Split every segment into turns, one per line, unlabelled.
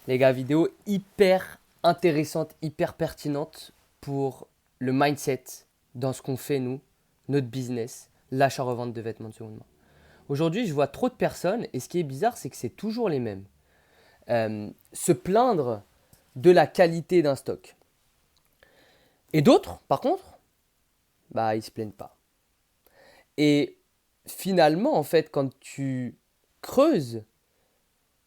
Les gars, vidéo hyper intéressante, hyper pertinente pour le mindset dans ce qu'on fait, nous, notre business, l'achat-revente de vêtements de seconde main. Aujourd'hui, je vois trop de personnes et ce qui est bizarre, c'est que c'est toujours les mêmes. Se plaindre de la qualité d'un stock. Et d'autres, par contre, bah, ils se plaignent pas. Et finalement, en fait, quand tu creuses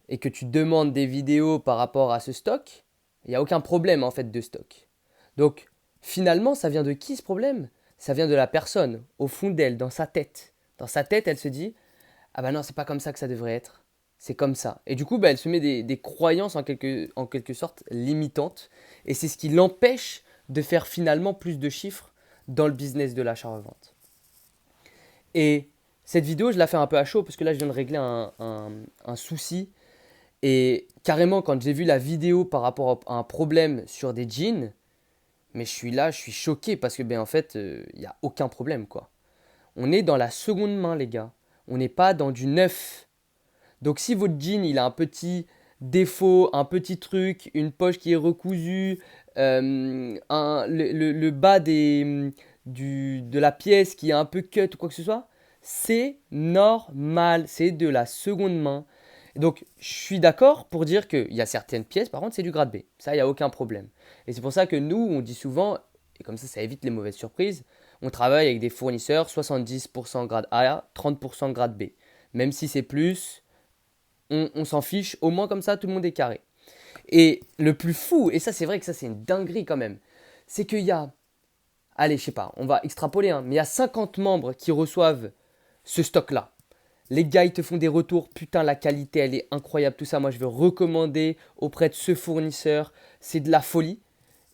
et que tu demandes des vidéos par rapport à ce stock, il n'y a aucun problème en fait de stock. Donc finalement, ça vient de qui ce problème? Ça vient de la personne, au fond d'elle, dans sa tête. Dans sa tête, elle se dit, ah bah non, c'est pas comme ça que ça devrait être. C'est comme ça. Et du coup, bah, elle se met des croyances en quelque sorte limitantes. Et c'est ce qui l'empêche de faire finalement plus de chiffres dans le business de l'achat-revente. Et cette vidéo, je la fais un peu à chaud parce que là, je viens de régler un souci. Et carrément, quand j'ai vu la vidéo par rapport à un problème sur des jeans, mais je suis choqué parce que, ben, en fait, il n'y a aucun problème, quoi. On est dans la seconde main, les gars. On n'est pas dans du neuf. Donc, si votre jean, il a un petit défaut, un petit truc, une poche qui est recousue, le bas de la pièce qui est un peu cut ou quoi que ce soit, c'est normal. C'est de la seconde main. Donc, je suis d'accord pour dire qu'il y a certaines pièces, par contre, c'est du grade B. Ça, il n'y a aucun problème. Et c'est pour ça que nous, on dit souvent, et comme ça évite les mauvaises surprises, on travaille avec des fournisseurs 70% grade A, 30% grade B. Même si c'est plus, on s'en fiche, au moins comme ça, tout le monde est carré. Et le plus fou, et ça, c'est vrai que ça, c'est une dinguerie quand même, c'est qu'il y a, allez, je sais pas, on va extrapoler, hein, mais il y a 50 membres qui reçoivent ce stock-là. Les gars, ils te font des retours. Putain, la qualité, elle est incroyable. Tout ça, moi, je veux recommander auprès de ce fournisseur. C'est de la folie.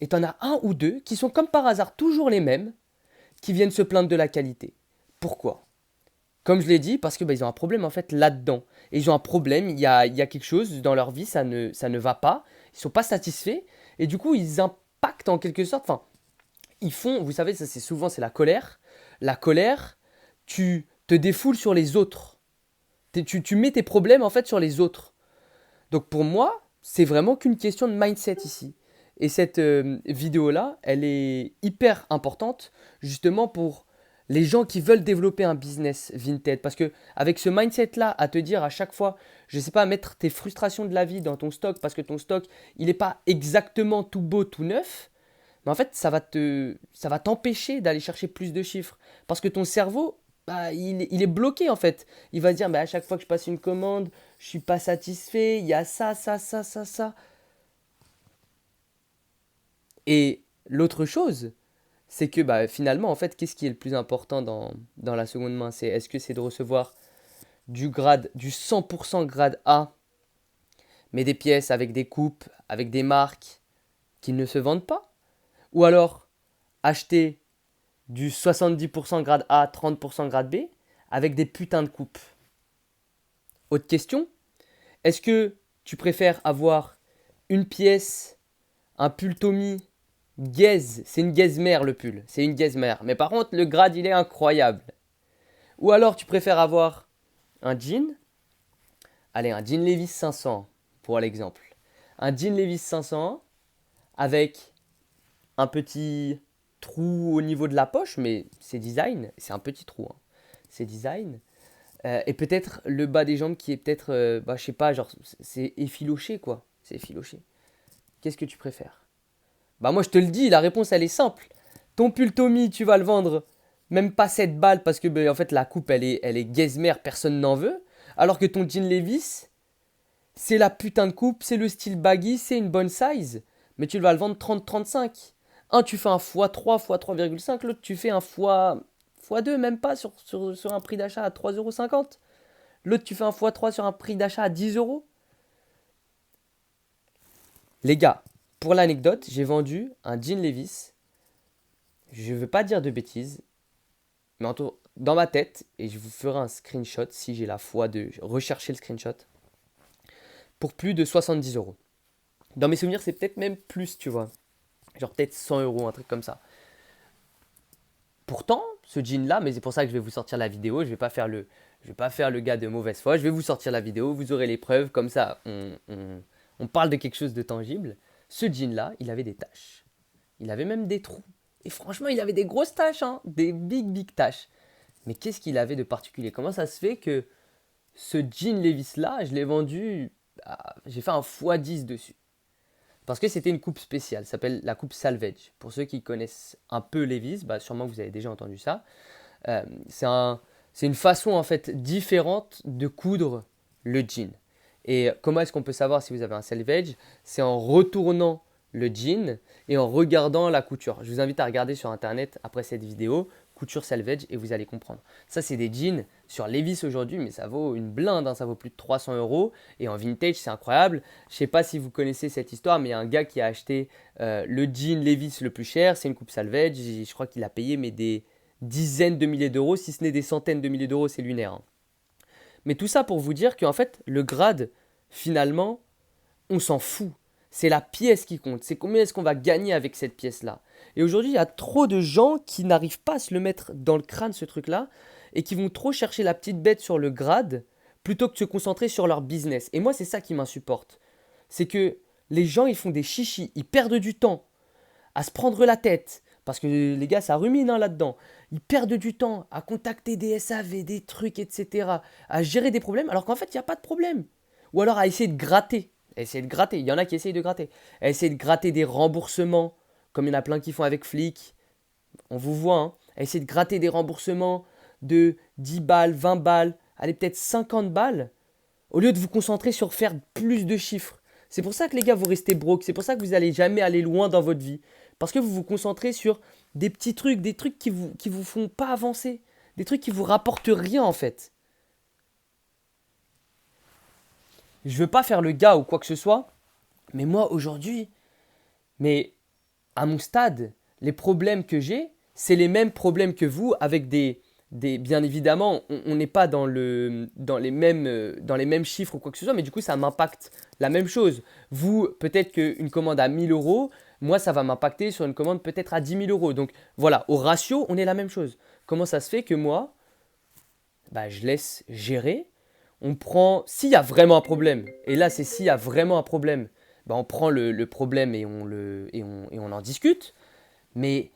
Et t'en as un ou deux qui sont comme par hasard toujours les mêmes, qui viennent se plaindre de la qualité. Pourquoi? Comme je l'ai dit, parce que ils ont un problème en fait là-dedans. Et ils ont un problème, il y a quelque chose dans leur vie, ça ne va pas. Ils sont pas satisfaits. Et du coup, ils impactent en quelque sorte. Enfin, ils font, vous savez, ça c'est souvent, c'est la colère. La colère, tu te défoules sur les autres. Tu mets tes problèmes en fait sur les autres. Donc pour moi, c'est vraiment qu'une question de mindset ici. Et cette vidéo-là, elle est hyper importante justement pour les gens qui veulent développer un business Vinted. Parce que avec ce mindset-là, à te dire à chaque fois, je ne sais pas, mettre tes frustrations de la vie dans ton stock parce que ton stock, il n'est pas exactement tout beau, tout neuf, mais en fait, ça va t'empêcher d'aller chercher plus de chiffres. Parce que ton cerveau, bah, il est bloqué en fait. Il va se dire, bah, à chaque fois que je passe une commande, je suis pas satisfait, il y a ça, ça, ça, ça, ça. Et l'autre chose, c'est que bah, finalement, en fait, qu'est-ce qui est le plus important dans la seconde main? Est-ce que c'est de recevoir du 100% grade A, mais des pièces avec des coupes, avec des marques qui ne se vendent pas? Ou alors acheter du 70% grade A, 30% grade B, avec des putains de coupes. Autre question, est-ce que tu préfères avoir une pièce, un pull Tommy gaze, c'est une gaze mère le pull, c'est une gaze mère, mais par contre le grade il est incroyable. Ou alors tu préfères avoir un jean, allez un jean Levi's 500 pour l'exemple, un jean Levi's 500 avec un petit trou au niveau de la poche, mais c'est design, c'est un petit trou, hein. C'est design. Et peut-être le bas des jambes qui est peut-être, bah, je sais pas, genre, c'est effiloché quoi. C'est effiloché. Qu'est-ce que tu préfères? Bah, moi, je te le dis, la réponse, elle est simple. Ton pull Tommy, tu vas le vendre même pas 7 balles parce que, bah, en fait, la coupe, elle est gazmère, personne n'en veut. Alors que ton jean Levi's, c'est la putain de coupe, c'est le style baggy, c'est une bonne size. Mais tu vas le vendre 30-35. Un, tu fais un x3, x3,5. L'autre, tu fais un x2, même pas sur un prix d'achat à 3,50 €. L'autre, tu fais un x3 sur un prix d'achat à 10 euros. Les gars, pour l'anecdote, j'ai vendu un jean Levi's. Je ne veux pas dire de bêtises, mais dans ma tête, et je vous ferai un screenshot si j'ai la foi de rechercher le screenshot, pour plus de 70 euros. Dans mes souvenirs, c'est peut-être même plus, tu vois. Genre peut-être 100 euros, un truc comme ça. Pourtant, ce jean-là, mais c'est pour ça que je vais vous sortir la vidéo, je vais pas faire le gars de mauvaise foi, je vais vous sortir la vidéo, vous aurez les preuves, comme ça, on parle de quelque chose de tangible. Ce jean-là, il avait des taches. Il avait même des trous. Et franchement, il avait des grosses taches, hein, des big taches. Mais qu'est-ce qu'il avait de particulier? Comment ça se fait que ce jean Levi's-là, je l'ai vendu, j'ai fait un x10 dessus? Parce que c'était une coupe spéciale, ça s'appelle la coupe Salvage. Pour ceux qui connaissent un peu Levi's, bah sûrement que vous avez déjà entendu ça. Euh, c'est un, c'est une façon en fait différente de coudre le jean. Et comment est-ce qu'on peut savoir si vous avez un Salvage? C'est en retournant le jean et en regardant la couture. Je vous invite à regarder sur internet après cette vidéo, couture Salvage, et vous allez comprendre. Ça, c'est des jeans sur Levi's aujourd'hui, mais ça vaut une blinde, hein, ça vaut plus de 300 euros. Et en vintage, c'est incroyable. Je ne sais pas si vous connaissez cette histoire, mais il y a un gars qui a acheté le jean Levi's le plus cher. C'est une coupe Salvage. Je crois qu'il a payé mais des dizaines de milliers d'euros, si ce n'est des centaines de milliers d'euros, c'est lunaire, hein. Mais tout ça pour vous dire qu'en fait, le grade, finalement, on s'en fout. C'est la pièce qui compte. C'est combien est-ce qu'on va gagner avec cette pièce-là. Et aujourd'hui, il y a trop de gens qui n'arrivent pas à se le mettre dans le crâne, ce truc-là, et qui vont trop chercher la petite bête sur le grade plutôt que de se concentrer sur leur business. Et moi, c'est ça qui m'insupporte. C'est que les gens, ils font des chichis, ils perdent du temps à se prendre la tête. Parce que les gars, ça rumine, hein, là-dedans. Ils perdent du temps à contacter des SAV, des trucs, etc. À gérer des problèmes, alors qu'en fait, il n'y a pas de problème. Ou alors à essayer de gratter. Essayer de gratter. Il y en a qui essayent de gratter. À essayer de gratter des remboursements, comme il y en a plein qui font avec Flick. On vous voit, hein. À essayer de gratter des remboursements de 10 balles, 20 balles, allez, peut-être 50 balles, au lieu de vous concentrer sur faire plus de chiffres. C'est pour ça que les gars, vous restez broke. C'est pour ça que vous n'allez jamais aller loin dans votre vie. Parce que vous vous concentrez sur des petits trucs, des trucs qui vous font pas avancer. Des trucs qui vous rapportent rien en fait. Je veux pas faire le gars ou quoi que ce soit. Mais moi aujourd'hui, mais à mon stade, les problèmes que j'ai, c'est les mêmes problèmes que vous avec bien évidemment, on n'est pas dans les mêmes chiffres ou quoi que ce soit, mais du coup, ça m'impacte la même chose. Vous, peut-être qu'une commande à 1000 euros, moi, ça va m'impacter sur une commande peut-être à 10 000 euros. Donc voilà, au ratio, on est la même chose. Comment ça se fait que moi, bah, je laisse gérer, on prend, s'il y a vraiment un problème, et là, c'est s'il y a vraiment un problème, bah, on prend le problème et on en discute, mais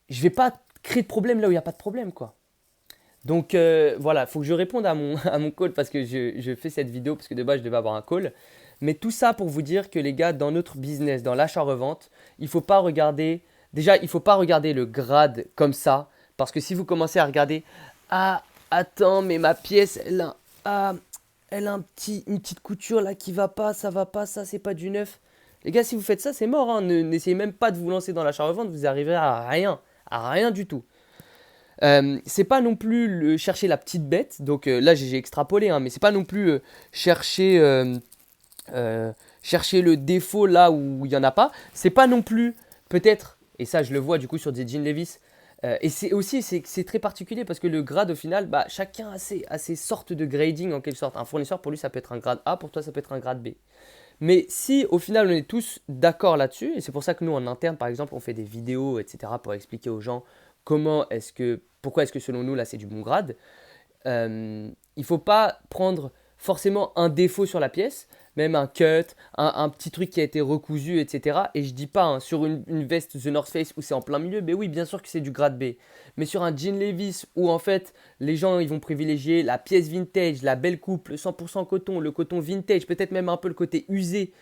je vais pas créer de problème là où il n'y a pas de problème, quoi. Donc voilà, il faut que je réponde à mon, à mon call parce que je fais cette vidéo parce que de base je devais avoir un call. Mais tout ça pour vous dire que les gars, dans notre business, dans l'achat-revente, il faut pas regarder, déjà il faut pas regarder le grade comme ça. Parce que si vous commencez à regarder, ah attends, mais ma pièce, elle a une petite couture là qui va pas, ça c'est pas du neuf. Les gars, si vous faites ça, c'est mort, hein. N'essayez même pas de vous lancer dans l'achat-revente, vous arriverez à rien du tout. C'est pas non plus chercher la petite bête, donc là j'ai extrapolé, hein, mais c'est pas non plus chercher le défaut là où il n'y en a pas. C'est pas non plus peut-être, et ça je le vois du coup sur des jeans Levi's, et c'est aussi c'est très particulier parce que le grade au final, bah, chacun a ses sortes de grading en quelque sorte. Un fournisseur pour lui ça peut être un grade A, pour toi ça peut être un grade B. Mais si au final on est tous d'accord là-dessus, et c'est pour ça que nous en interne par exemple on fait des vidéos etc. pour expliquer aux gens pourquoi est-ce que selon nous là c'est du bon grade, il ne faut pas prendre forcément un défaut sur la pièce, même un cut, un petit truc qui a été recousu, etc. Et je dis pas hein, sur une veste The North Face où c'est en plein milieu, mais oui, bien sûr que c'est du grade B. Mais sur un jean Levi's où en fait les gens ils vont privilégier la pièce vintage, la belle coupe, le 100% coton, le coton vintage, peut-être même un peu le côté usé,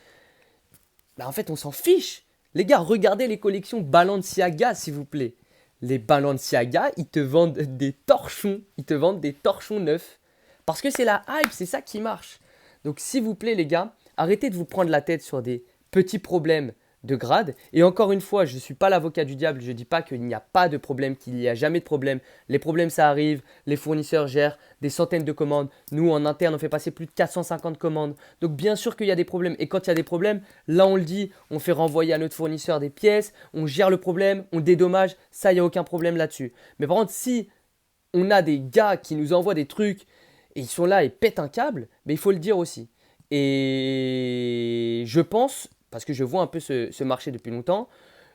bah en fait on s'en fiche. Les gars, regardez les collections Balenciaga s'il vous plaît. Les Balenciaga, ils te vendent des torchons. Ils te vendent des torchons neufs. Parce que c'est la hype, c'est ça qui marche. Donc s'il vous plaît les gars, arrêtez de vous prendre la tête sur des petits problèmes de grade. Et encore une fois, je ne suis pas l'avocat du diable, je ne dis pas qu'il n'y a pas de problème, qu'il n'y a jamais de problème. Les problèmes ça arrive, les fournisseurs gèrent des centaines de commandes. Nous en interne on fait passer plus de 450 commandes. Donc bien sûr qu'il y a des problèmes. Et quand il y a des problèmes, là on le dit, on fait renvoyer à notre fournisseur des pièces, on gère le problème, on dédommage, ça il n'y a aucun problème là-dessus. Mais par contre si on a des gars qui nous envoient des trucs et ils sont là et pètent un câble, mais il faut le dire aussi. Et je pense, parce que je vois un peu ce marché depuis longtemps,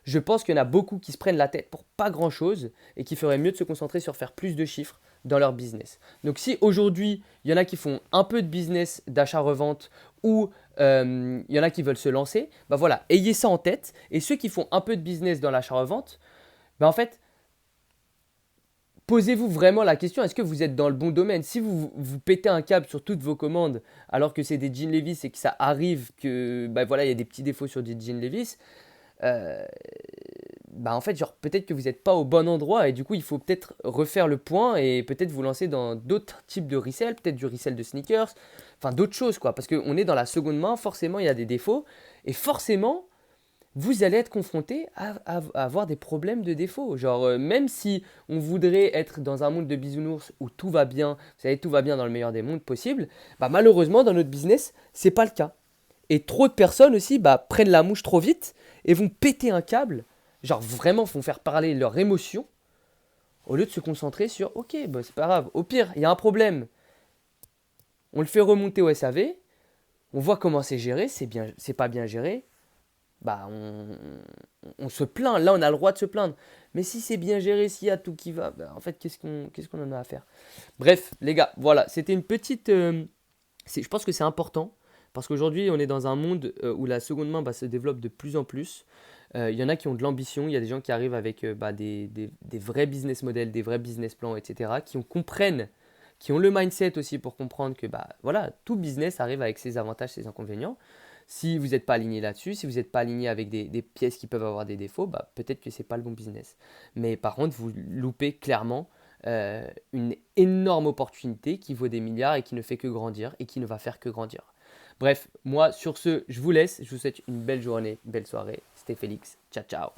je pense qu'il y en a beaucoup qui se prennent la tête pour pas grand chose et qui feraient mieux de se concentrer sur faire plus de chiffres dans leur business. Donc si aujourd'hui, il y en a qui font un peu de business d'achat-revente ou il y en a qui veulent se lancer, bah voilà, ayez ça en tête. Et ceux qui font un peu de business dans l'achat-revente, bah en fait, posez-vous vraiment la question, est-ce que vous êtes dans le bon domaine? Si vous pétez un câble sur toutes vos commandes alors que c'est des jeans Levi's et que ça arrive que bah voilà, il y a des petits défauts sur des jeans Levi's, euh, bah en fait, genre peut-être que vous n'êtes pas au bon endroit et du coup, il faut peut-être refaire le point et peut-être vous lancer dans d'autres types de resell, peut-être du resell de sneakers, enfin d'autres choses quoi. Parce qu'on est dans la seconde main, forcément, il y a des défauts et forcément, vous allez être confronté à avoir des problèmes de défauts. Genre, même si on voudrait être dans un monde de bisounours où tout va bien, vous savez, tout va bien dans le meilleur des mondes possible, bah malheureusement, dans notre business, c'est pas le cas. Et trop de personnes aussi bah, prennent la mouche trop vite et vont péter un câble, genre vraiment vont faire parler leurs émotions, au lieu de se concentrer sur ok, bah, c'est pas grave, au pire, il y a un problème, on le fait remonter au SAV, on voit comment c'est géré, c'est bien, c'est pas bien géré, bah on se plaint, là on a le droit de se plaindre. Mais si c'est bien géré, s'il y a tout qui va, bah, en fait qu'est-ce qu'on en a à faire? Bref, les gars, voilà, c'était une petite. Je pense que c'est important parce qu'aujourd'hui on est dans un monde où la seconde main bah, se développe de plus en plus. Il y en a qui ont de l'ambition, il y a des gens qui arrivent avec bah, des vrais business models, des vrais business plans, etc. Comprennent, qui ont le mindset aussi pour comprendre que bah, voilà, tout business arrive avec ses avantages, ses inconvénients. Si vous n'êtes pas aligné là-dessus, si vous n'êtes pas aligné avec des pièces qui peuvent avoir des défauts, bah, peut-être que ce n'est pas le bon business. Mais par contre, vous loupez clairement une énorme opportunité qui vaut des milliards et qui ne fait que grandir et qui ne va faire que grandir. Bref, moi sur ce, je vous laisse. Je vous souhaite une belle journée, une belle soirée. C'était Félix. Ciao, ciao.